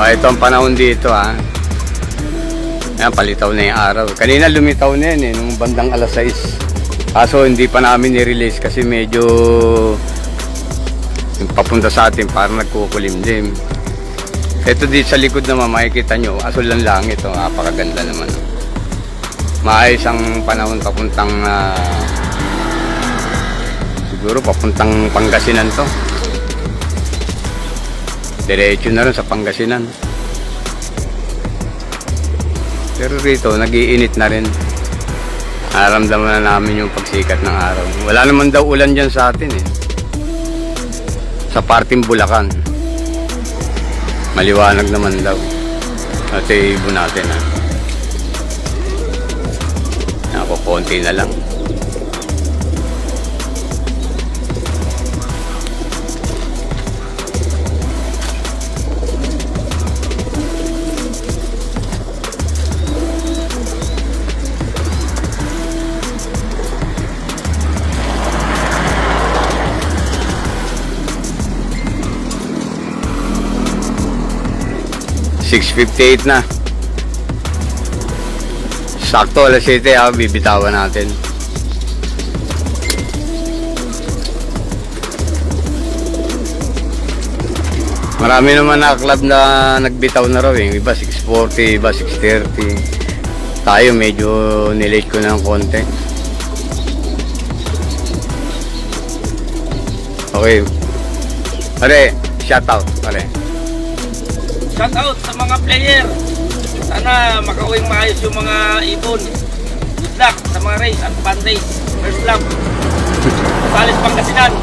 ito ang panahon dito ha. Ayan, palitaw na yung araw. Kanina lumitaw na yan nung bandang alas 6. Kaso hindi pa namin i-release kasi medyo yung papunta sa atin parang nagkukulimlim. Ito dito sa likod naman makikita nyo, asul lang langit. Napakaganda naman. Maayos ang panahon papuntang siguro papuntang Pangasinan to. Diretso na rin sa Pangasinan. Pero rito, nag-iinit na rin. Naramdaman na namin yung pagsikat ng araw. Wala naman daw ulan dyan sa atin eh. Sa parting Bulacan. Maliwanag naman daw. At ibon natin ha. Ako, konti na lang. $6:58 na. Sakto alas 7 bibitawan natin. Marami naman na club na nagbitaw na raw eh. Iba 6:40, iba 6:30. Tayo medyo nilate ko na ng konti. Okay. Pare, shout out pare. Shout out sa mga player. Sana makauwing maayos yung mga ibon. Good luck sa mga race at fan race. First lap. Salis Pangasinan.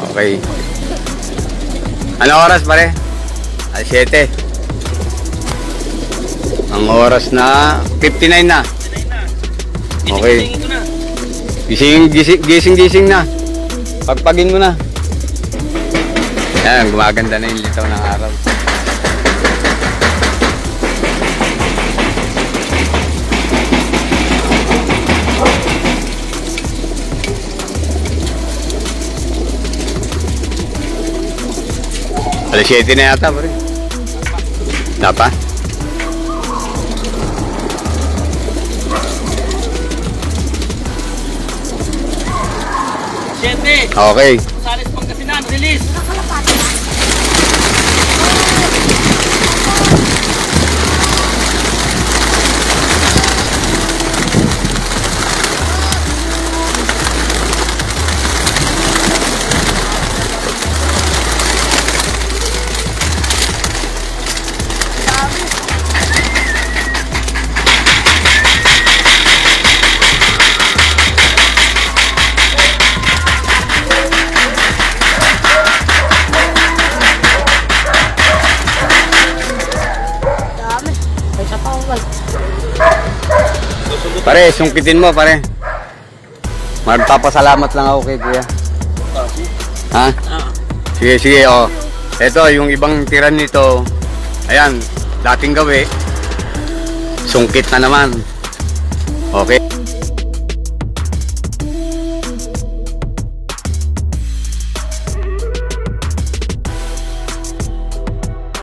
Okay. Ano oras pare? Alas 7. Ang oras na 59 na. 59 na. Okay. Gising na. Pagpagin mo na. Yan, gumaganda na yung litaw ng araw. Alas 7 na yata pare. Dapa? Okay. Salis Pangasinan, release. Pare, sungkitin mo pare. Magpapasalamat lang ako kay kuya. Ha? Sige, oh. Ito, yung ibang tiran nito. Ayan, dating gawi. Sungkit na naman. Okay.